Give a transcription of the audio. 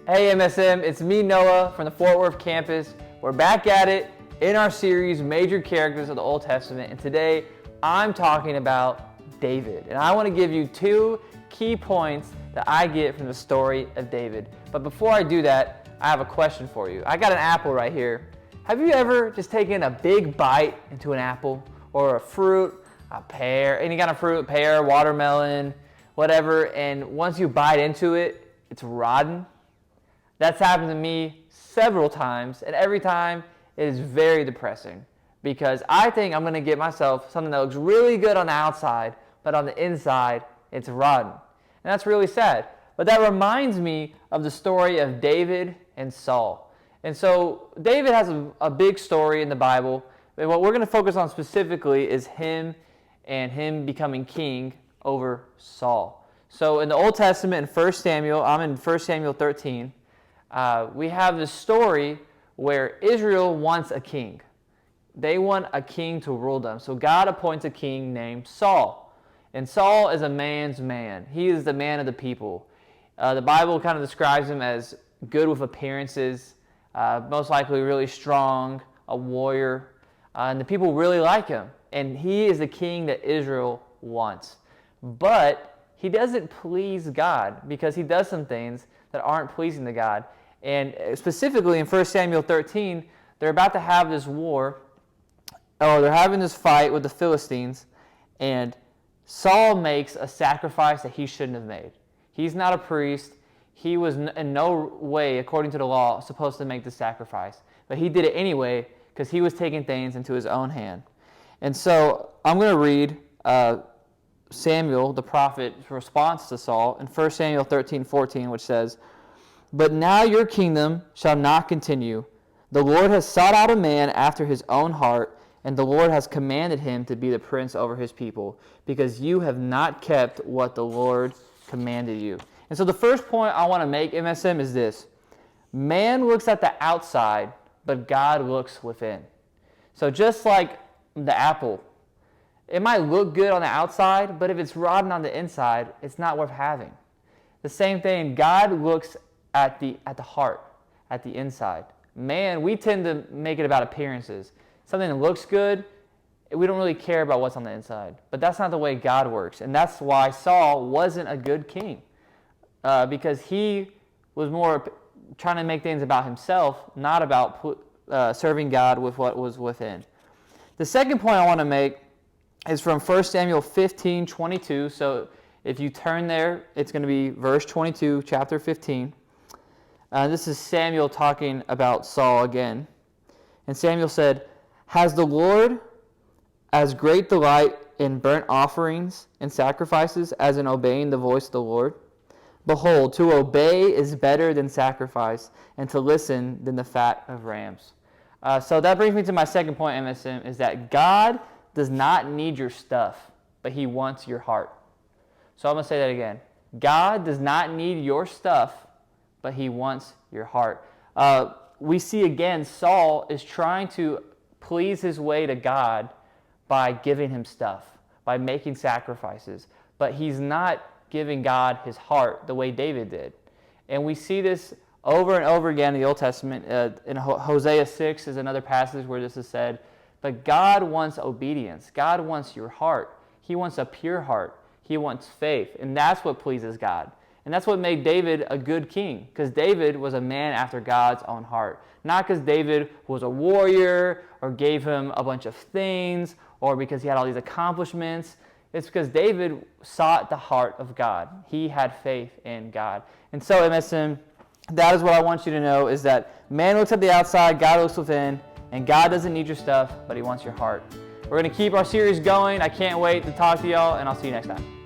Hey MSM, it's me Noah from the Fort Worth campus. We're back at it in our series, Major Characters of the Old Testament, and today I'm talking about David. And I want to give you two key points that I get from the story of David. But before I do that, I have a question for you. I got an apple right here. Have you ever just taken a big bite into an apple or a fruit, a pear, any kind of fruit, pear, watermelon, whatever, and once you bite into it, it's rotten? That's happened to me several times, and every time it is very depressing because I think I'm going to get myself something that looks really good on the outside, but on the inside, it's rotten. And that's really sad. But that reminds me of the story of David and Saul. And so David has a big story in the Bible, and what we're going to focus on specifically is him and him becoming king over Saul. So in the Old Testament, in 1 Samuel, I'm in 1 Samuel 13, we have this story where Israel wants a king. They want a king to rule them. So God appoints a king named Saul. And Saul is a man's man. He is the man of the people. The Bible kind of describes him as good with appearances, most likely really strong, a warrior. And the people really like him. And he is the king that Israel wants. But he doesn't please God because he does some things that aren't pleasing to God. And specifically in 1 Samuel 13, they're about to have this war, or they're having this fight with the Philistines, and Saul makes a sacrifice that he shouldn't have made. He's not a priest. He was in no way, according to the law, supposed to make the sacrifice. But he did it anyway because he was taking things into his own hand. And so I'm going to read Samuel, the prophet's response to Saul in 1 Samuel 13:14, which says, "But now your kingdom shall not continue. The Lord has sought out a man after his own heart, and the Lord has commanded him to be the prince over his people, because you have not kept what the Lord commanded you." And so the first point I want to make, MSM, is this. Man looks at the outside, but God looks within. So just like the apple, it might look good on the outside, but if it's rotten on the inside, it's not worth having. The same thing, God looks at the heart, at the inside. Man, we tend to make it about appearances. Something that looks good, we don't really care about what's on the inside. But that's not the way God works. And that's why Saul wasn't a good king. Because he was more trying to make things about himself, not about serving God with what was within. The second point I want to make is from 1 Samuel 15:22. So if you turn there, it's going to be verse 22, chapter 15. This is Samuel talking about Saul again. And Samuel said, "Has the Lord as great delight in burnt offerings and sacrifices as in obeying the voice of the Lord? Behold, to obey is better than sacrifice, and to listen than the fat of rams." So that brings me to my second point, MSM, is that God does not need your stuff, but he wants your heart. So I'm going to say that again. God does not need your stuff, but he wants your heart. We see again, Saul is trying to please his way to God by giving him stuff, by making sacrifices. But he's not giving God his heart the way David did. And we see this over and over again in the Old Testament. In Hosea 6 is another passage where this is said. But God wants obedience. God wants your heart. He wants a pure heart. He wants faith. And that's what pleases God. And that's what made David a good king, because David was a man after God's own heart. Not because David was a warrior or gave him a bunch of things or because he had all these accomplishments. It's because David sought the heart of God. He had faith in God. And so, MSM, that is what I want you to know, is that man looks at the outside, God looks within, and God doesn't need your stuff, but he wants your heart. We're going to keep our series going. I can't wait to talk to y'all, and I'll see you next time.